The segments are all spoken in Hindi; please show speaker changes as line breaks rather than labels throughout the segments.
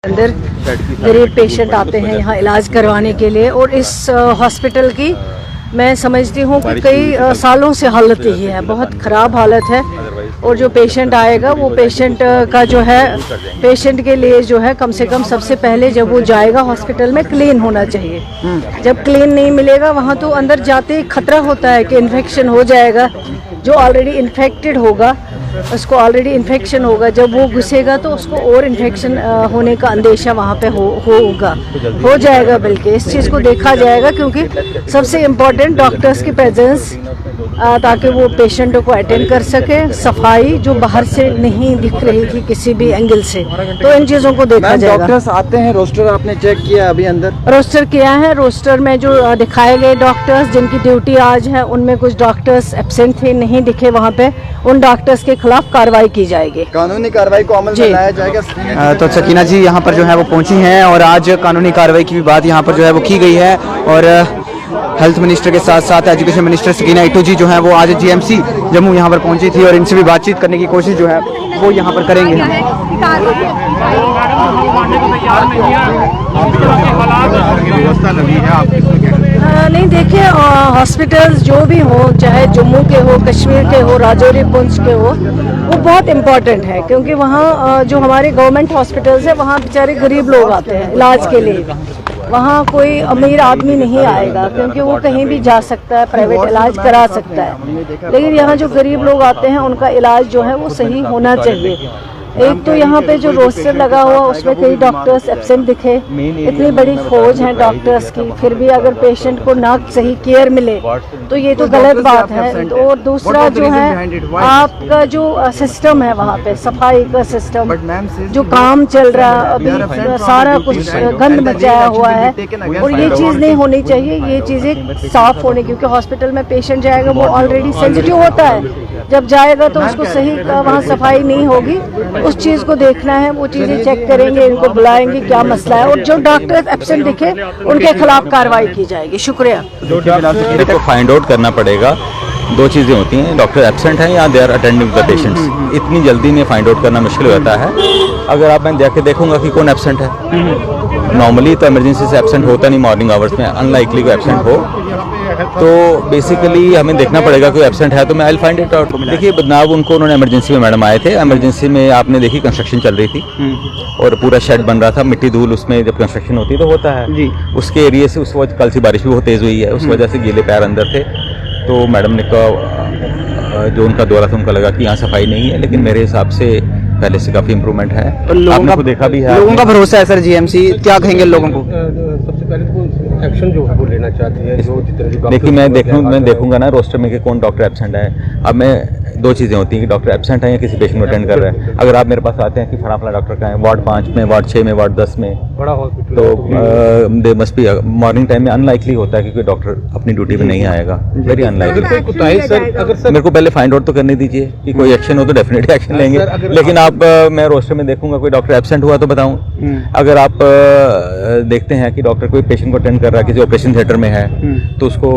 अंदर गरीब पेशेंट आते हैं यहाँ इलाज करवाने के लिए, और इस हॉस्पिटल की मैं समझती हूँ कि कई सालों से हालत यही है, बहुत ख़राब हालत है। और जो पेशेंट आएगा वो पेशेंट का जो है, पेशेंट के लिए जो है कम से कम सबसे पहले जब वो जाएगा हॉस्पिटल में क्लीन होना चाहिए। जब क्लीन नहीं मिलेगा वहाँ तो अंदर जाते ही खतरा होता है कि इन्फेक्शन हो जाएगा। जो ऑलरेडी इन्फेक्टेड होगा उसको ऑलरेडी इन्फेक्शन होगा, जब वो घुसेगा तो उसको और इन्फेक्शन होने का अंदेशा वहाँ पे हो जाएगा। बल्कि इस चीज़ को देखा जाएगा, क्योंकि सबसे इम्पोर्टेंट डॉक्टर्स की प्रेजेंस, ताकि वो पेशेंटों को अटेंड कर सके। सफाई जो बाहर से नहीं दिख रही थी किसी भी एंगल से, तो इन चीज़ों को देखा जाएगा।
डॉक्टर्स आते हैं, रोस्टर आपने चेक किया अभी अंदर?
रोस्टर किया है। रोस्टर में जो दिखाए गए डॉक्टर्स जिनकी ड्यूटी आज है, उनमें कुछ डॉक्टर्स एब्सेंट थे, नहीं दिखे वहाँ पे। उन डॉक्टर्स के खिलाफ कार्रवाई की जाएगी,
कानूनी कार्रवाई को अमल में लाया जाएगा।
तो सकीना जी यहाँ पर जो है वो पहुंची हैं, और आज कानूनी कार्रवाई की भी बात यहाँ पर जो है वो की गई है। और हेल्थ मिनिस्टर के साथ साथ एजुकेशन मिनिस्टर सकीना इटू जी जो है वो आज जीएमसी जम्मू यहाँ पर पहुंची थी, और इनसे भी बातचीत करने की कोशिश जो है वो यहाँ पर करेंगे।
नहीं, देखिए हॉस्पिटल्स जो भी हो, चाहे जम्मू के हो, कश्मीर के हो, राजौरी पुंछ के हो, वो बहुत इम्पोर्टेंट है। क्योंकि वहाँ जो हमारे गवर्नमेंट हॉस्पिटल्स है, वहाँ बेचारे गरीब लोग आते हैं इलाज के लिए। वहाँ कोई अमीर आदमी नहीं आएगा, क्योंकि वो कहीं भी जा सकता है, प्राइवेट इलाज करा सकता है। लेकिन यहाँ जो गरीब लोग आते हैं उनका इलाज जो है वो सही होना चाहिए। एक तो यहाँ पे जो रोस्टर लगा हुआ उसमें कई डॉक्टर्स एब्सेंट दिखे। इतनी बड़ी फौज है डॉक्टर्स की, फिर भी अगर पेशेंट को ना सही केयर मिले तो ये तो गलत बात है। और दूसरा जो है आपका जो सिस्टम है वहाँ पे, सफाई का सिस्टम जो काम चल रहा है अभी, सारा कुछ गंद मचाया हुआ है, और ये चीज़ नहीं होनी चाहिए। ये चीज़ें साफ होने, क्योंकि हॉस्पिटल में पेशेंट जाएगा वो ऑलरेडी सेंसिटिव होता है। जब जाएगा तो उसको सही वहाँ सफाई नहीं होगी, उस चीज़ को देखना है, वो चीज़ें चेक करेंगे, इनको बुलाएंगे क्या मसला है, और जो डॉक्टर एब्सेंट दिखे उनके खिलाफ कार्रवाई की जाएगी। शुक्रिया।
को फाइंड आउट करना पड़ेगा। दो चीज़ें होती हैं, डॉक्टर एब्सेंट हैं या they are attending the patients. इतनी जल्दी में फाइंड आउट करना मुश्किल होता है। अगर आप मैं जाके देखूंगा कि कौन एब्सेंट है, नॉर्मली तो इमरजेंसी से एब्सेंट होता नहीं मॉर्निंग आवर्स में, अनलाइकली कोई एब्सेंट हो, तो बेसिकली हमें देखना पड़ेगा कोई एब्सेंट है तो मैं I will find it out. देखिए बदनाम उनको उन्होंने इमरजेंसी में मैडम आए थे, इमरजेंसी में आपने देखी कंस्ट्रक्शन चल रही थी और पूरा शेड बन रहा था, मिट्टी धूल उसमें जब कंस्ट्रक्शन होती है तो होता है जी। उसके एरिए से उस वक्त कल से बारिश भी बहुत तेज़ हुई है, उस वजह से गीले पैर अंदर थे। तो मैडम ने कहा, जो उनका दौरा था उनका लगा कि यहाँ सफाई नहीं है, लेकिन मेरे हिसाब से पहले से काफ़ी इम्प्रूवमेंट है। आपने को देखा भी है,
लोगों का भरोसा है सर जीएमसी, क्या कहेंगे लोगों को?
सबसे पहले एक्शन जो है वो लेना चाहती है, जो जितने
देखिए मैं देखूंगा ना रोस्टर में कि कौन डॉक्टर एब्सेंट है। अब मैं दो चीज़ें होती हैं कि डॉक्टर एब्सेंट है या किसी पेशेंट को अटेंड कर रहा है। अगर आप मेरे पास आते हैं कि फला फला डॉक्टर का है वार्ड 5 में, वार्ड 6 में, वार्ड 10 में,
बड़ा हॉस्पिटल,
तो they must be morning time में अनलाइकली होता है कि कोई डॉक्टर अपनी ड्यूटी पे नहीं आएगा, वेरी अनलाइकली। मेरे को पहले फाइंड आउट तो करने दीजिए कि कोई एक्शन हो तो डेफिनेटली एक्शन लेंगे, लेकिन आप मैं रोस्टर में देखूंगा कोई डॉक्टर एब्सेंट हुआ तो बताऊं। अगर आप देखते हैं कि डॉक्टर कोई पेशेंट को अटेंड कर रहा है, किसी ऑपरेशन थिएटर में है, तो उसको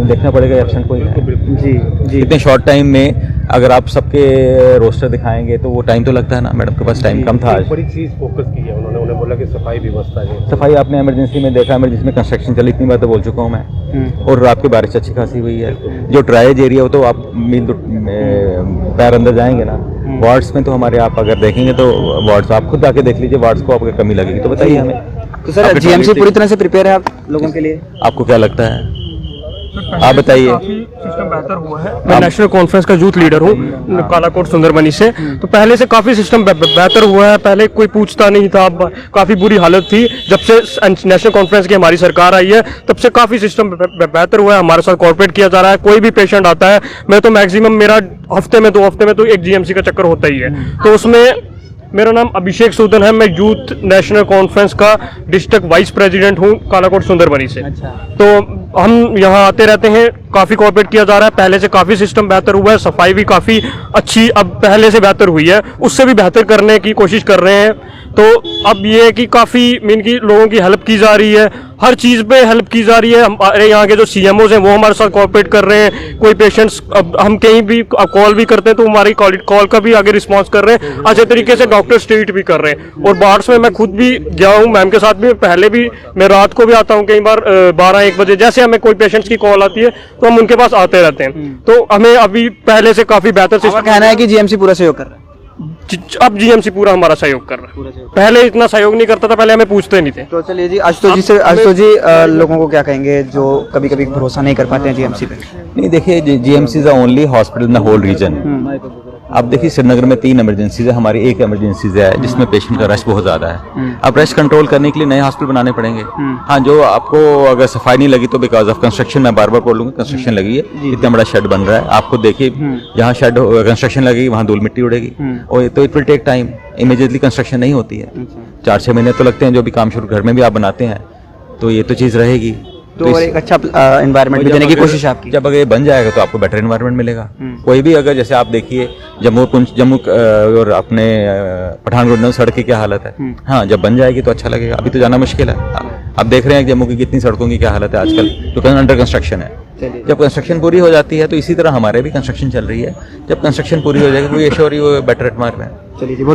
देखना पड़ेगा एब्सेंट कोई है जी। इतने शॉर्ट टाइम में अगर आप सबके रोस्टर दिखाएंगे तो वो टाइम तो लगता है ना। मैडम के पास टाइम कम था। आज
बड़ी चीज फोकस की है उन्होंने बोला कि सफाई व्यवस्था है।
सफाई आपने इमरजेंसी में देखा, इमरजेंसी में कंस्ट्रक्शन चली, इतनी बार तो बोल चुका हूँ मैं। और रात की बारिश अच्छी खासी हुई है। जो ड्राइज एरिया हो तो आप मील पैर अंदर जाएंगे ना। वार्ड्स में तो हमारे आप अगर देखेंगे तो वार्ड्स आप खुद आके देख लीजिए, वार्ड्स को आपको कमी लगेगी तो बताइए हमें।
तो सर जीएमसी पूरी तरह से प्रिपेयर है आप लोगों के लिए?
आपको क्या लगता है, आप बताइए।
सिस्टम बेहतर हुआ है। मैं नेशनल कॉन्फ्रेंस का यूथ लीडर हूँ कालाकोट सुंदरबनी से, तो पहले से काफी सिस्टम बेहतर हुआ है। पहले कोई पूछता नहीं था, काफी बुरी हालत थी। जब से नेशनल कॉन्फ्रेंस की हमारी सरकार आई है तब से काफी सिस्टम बेहतर हुआ है। हमारे साथ कॉर्पोरेट किया जा रहा है। कोई भी पेशेंट आता है, मैं तो मैक्सिमम मेरा हफ्ते में 2 हफ्ते में तो एक जीएमसी का चक्कर होता ही है। तो उसमें मेरा नाम अभिषेक सूदन है, मैं यूथ नेशनल कॉन्फ्रेंस का डिस्ट्रिक्ट वाइस प्रेसिडेंट हूँ कालाकोट सुंदरबनी से। तो हम यहाँ आते रहते हैं, काफ़ी कोऑपरेट किया जा रहा है। पहले से काफ़ी सिस्टम बेहतर हुआ है, सफाई भी काफ़ी अच्छी अब पहले से बेहतर हुई है, उससे भी बेहतर करने की कोशिश कर रहे हैं। तो अब ये है कि काफ़ी मीन की लोगों की हेल्प की जा रही है, हर चीज़ पे हेल्प की जा रही है। हमारे यहाँ के जो CMOs हैं वो हमारे साथ कोऑपरेट कर रहे हैं। कोई पेशेंट्स अब हम कहीं भी कॉल भी करते हैं तो हमारी कॉल का भी आगे रिस्पांस कर रहे हैं, अच्छे तरीके से डॉक्टर ट्रीट भी कर रहे हैं। और बार्ड्स में मैं खुद भी गया हूँ, मैम के साथ भी, पहले भी मैं रात को भी आता हूँ कई बार 12-1 बजे, जैसे हमें कोई पेशेंट्स की कॉल आती है तो हम उनके पास आते रहते हैं। तो हमें अभी पहले से काफ़ी बेहतर
आपका
सिस्टम
कहना है कि जीएमसी पूरा सहयोग कर रहा है?
अब GMC पूरा हमारा सहयोग कर रहा है। पहले इतना सहयोग नहीं करता था, पहले हमें पूछते नहीं थे।
तो चलिए जी, आशुतोष जी लोगों को क्या कहेंगे जो कभी कभी भरोसा नहीं कर पाते हैं जीएमसी पे?
नहीं, देखिए GMC is the only hospital in the whole region. अब देखिए श्रीनगर में 3 इमरजेंसीज है, हमारी 1 इमरजेंसीज है जिसमें पेशेंट का रश बहुत ज्यादा है। अब रश कंट्रोल करने के लिए नए हॉस्पिटल बनाने पड़ेंगे। हाँ, जो आपको अगर सफाई नहीं लगी तो बिकॉज ऑफ कंस्ट्रक्शन, मैं बार बार बोलूंगा, कंस्ट्रक्शन लगी है, इतना बड़ा शेड बन रहा है, आपको देखिए जहाँ शेड कंस्ट्रक्शन लगेगी वहाँ धूल मिट्टी उड़ेगी, और तो it will take time, immediately construction नहीं होती है, 4-6 महीने तो लगते हैं। जो भी काम शुरू घर में भी आप बनाते हैं तो ये तो चीज़ रहेगी।
तो और एक अच्छा एनवायरनमेंट भी देने की कोशिश है आपकी।
जब अगर ये बन जाएगा तो आपको बेटर एनवायरनमेंट मिलेगा। कोई भी अगर जैसे आप देखिए जम्मू और अपने पठानकोट में सड़क की क्या हालत है, हाँ जब बन जाएगी तो अच्छा लगेगा। अभी तो जाना मुश्किल है। आप देख रहे हैं जम्मू की कितनी सड़कों की क्या हालत है आजकल, जो अंडर कंस्ट्रक्शन है। जब कंस्ट्रक्शन पूरी हो जाती है तो इसी तरह हमारे भी कंस्ट्रक्शन चल रही है, जब कंस्ट्रक्शन पूरी हो जाएगी वो एश्योर बेटर एनवायरनमेंट।
चलिए जी, बहुत